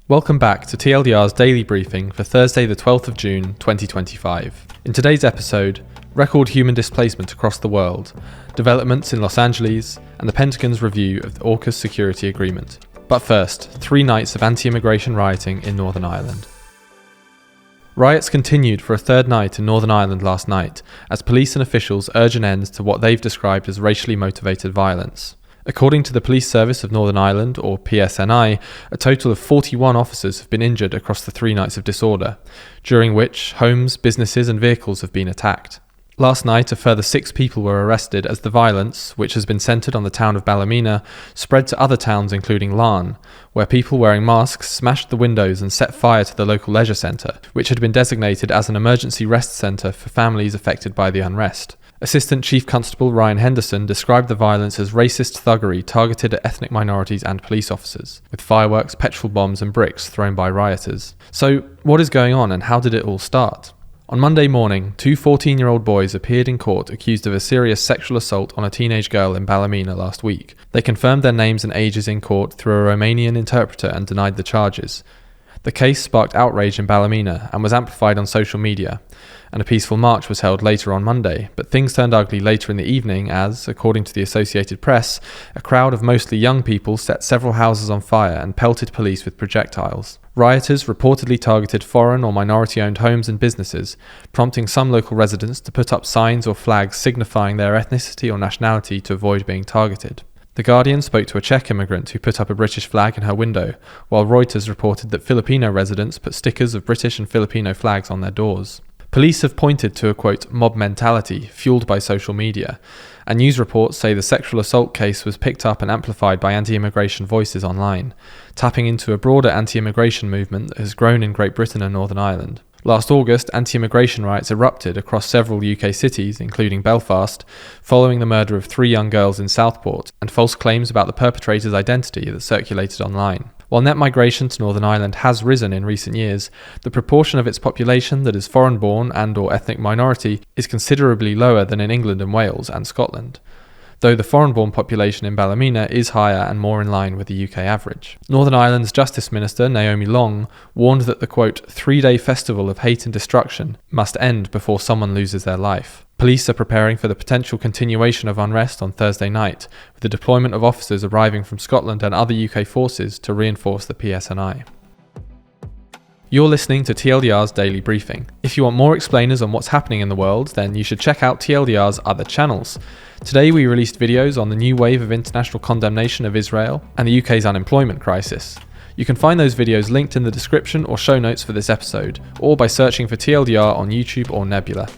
Welcome back to TLDR's daily briefing for Thursday the 12th of June 2025. In today's episode, record human displacement across the world, developments in Los Angeles, and the Pentagon's review of the AUKUS security agreement. But first, 3 nights of anti-immigration rioting in Northern Ireland. Riots continued for a third night in Northern Ireland last night, as police and officials urge an end to what they've described as racially motivated violence. According to the Police Service of Northern Ireland, or PSNI, a total of 41 officers have been injured across the 3 nights of disorder, during which homes, businesses and vehicles have been attacked. Last night, a further 6 people were arrested as the violence, which has been centred on the town of Ballymena, spread to other towns including Larne, where people wearing masks smashed the windows and set fire to the local leisure centre, which had been designated as an emergency rest centre for families affected by the unrest. Assistant Chief Constable Ryan Henderson described the violence as racist thuggery targeted at ethnic minorities and police officers, with fireworks, petrol bombs and bricks thrown by rioters. So, what is going on and how did it all start? On Monday morning, 2 14-year-old boys appeared in court accused of a serious sexual assault on a teenage girl in Ballymena last week. They confirmed their names and ages in court through a Romanian interpreter and denied the charges. The case sparked outrage in Ballymena and was amplified on social media, and a peaceful march was held later on Monday, but things turned ugly later in the evening as, according to the Associated Press, a crowd of mostly young people set several houses on fire and pelted police with projectiles. Rioters reportedly targeted foreign or minority-owned homes and businesses, prompting some local residents to put up signs or flags signifying their ethnicity or nationality to avoid being targeted. The Guardian spoke to a Czech immigrant who put up a British flag in her window, while Reuters reported that Filipino residents put stickers of British and Filipino flags on their doors. Police have pointed to a, quote, mob mentality fueled by social media, and news reports say the sexual assault case was picked up and amplified by anti-immigration voices online, tapping into a broader anti-immigration movement that has grown in Great Britain and Northern Ireland. Last August, anti-immigration riots erupted across several UK cities, including Belfast, following the murder of 3 young girls in Southport and false claims about the perpetrator's identity that circulated online. While net migration to Northern Ireland has risen in recent years, the proportion of its population that is foreign-born and/or ethnic minority is considerably lower than in England and Wales and Scotland, though the foreign-born population in Ballymena is higher and more in line with the UK average. Northern Ireland's Justice Minister, Naomi Long, warned that the, quote, 3-day festival of hate and destruction must end before someone loses their life. Police are preparing for the potential continuation of unrest on Thursday night, with the deployment of officers arriving from Scotland and other UK forces to reinforce the PSNI. You're listening to TLDR's daily briefing. If you want more explainers on what's happening in the world, then you should check out TLDR's other channels. Today we released videos on the new wave of international condemnation of Israel and the UK's unemployment crisis. You can find those videos linked in the description or show notes for this episode, or by searching for TLDR on YouTube or Nebula.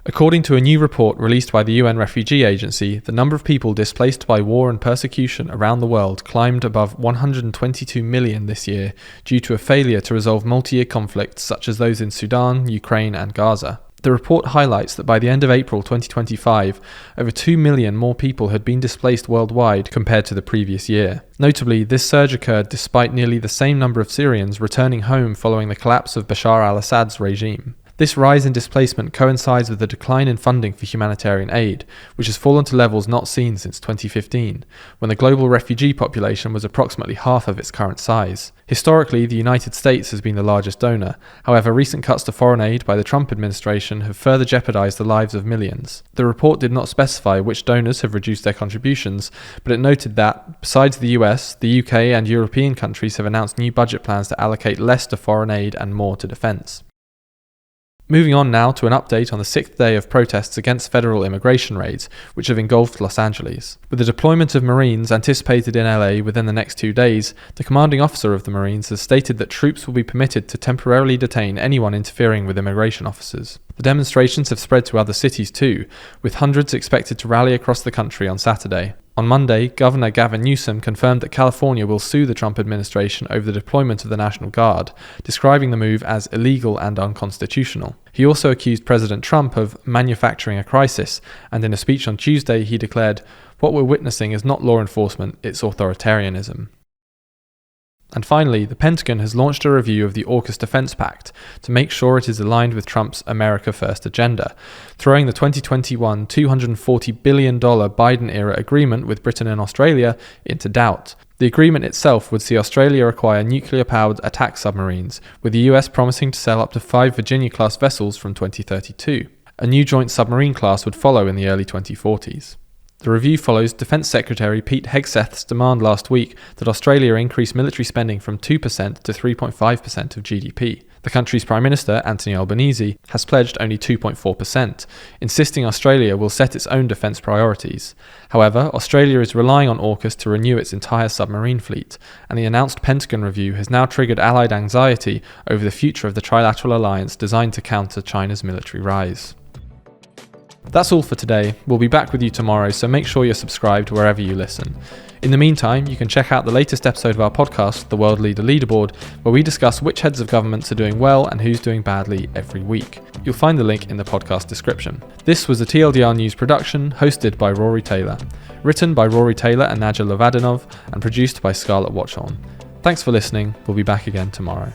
According to a new report released by the UN Refugee Agency, the number of people displaced by war and persecution around the world climbed above 122 million this year due to a failure to resolve multi-year conflicts such as those in Sudan, Ukraine and Gaza. The report highlights that by the end of April 2025, over 2 million more people had been displaced worldwide compared to the previous year. Notably, this surge occurred despite nearly the same number of Syrians returning home following the collapse of Bashar al-Assad's regime. This rise in displacement coincides with a decline in funding for humanitarian aid, which has fallen to levels not seen since 2015, when the global refugee population was approximately half of its current size. Historically, the United States has been the largest donor. However, recent cuts to foreign aid by the Trump administration have further jeopardized the lives of millions. The report did not specify which donors have reduced their contributions, but it noted that, besides the US, the UK and European countries have announced new budget plans to allocate less to foreign aid and more to defense. Moving on now to an update on the 6th day of protests against federal immigration raids, which have engulfed Los Angeles. With the deployment of Marines anticipated in LA within the next 2 days, the commanding officer of the Marines has stated that troops will be permitted to temporarily detain anyone interfering with immigration officers. The demonstrations have spread to other cities too, with hundreds expected to rally across the country on Saturday. On Monday, Governor Gavin Newsom confirmed that California will sue the Trump administration over the deployment of the National Guard, describing the move as illegal and unconstitutional. He also accused President Trump of manufacturing a crisis, and in a speech on Tuesday he declared, "What we're witnessing is not law enforcement, it's authoritarianism." And finally, the Pentagon has launched a review of the AUKUS Defense Pact to make sure it is aligned with Trump's America First agenda, throwing the 2021 $240 billion Biden-era agreement with Britain and Australia into doubt. The agreement itself would see Australia acquire nuclear-powered attack submarines, with the US promising to sell up to 5 Virginia-class vessels from 2032. A new joint submarine class would follow in the early 2040s. The review follows Defence Secretary Pete Hegseth's demand last week that Australia increase military spending from 2% to 3.5% of GDP. The country's Prime Minister, Anthony Albanese, has pledged only 2.4%, insisting Australia will set its own defence priorities. However, Australia is relying on AUKUS to renew its entire submarine fleet, and the announced Pentagon review has now triggered Allied anxiety over the future of the trilateral alliance designed to counter China's military rise. That's all for today. We'll be back with you tomorrow, so make sure you're subscribed wherever you listen. In the meantime, you can check out the latest episode of our podcast, The World Leader Leaderboard, where we discuss which heads of governments are doing well and who's doing badly every week. You'll find the link in the podcast description. This was a TLDR News production, hosted by Rory Taylor. Written by Rory Taylor and Nadja Lovadinov, and produced by Scarlett Watchorn. Thanks for listening. We'll be back again tomorrow.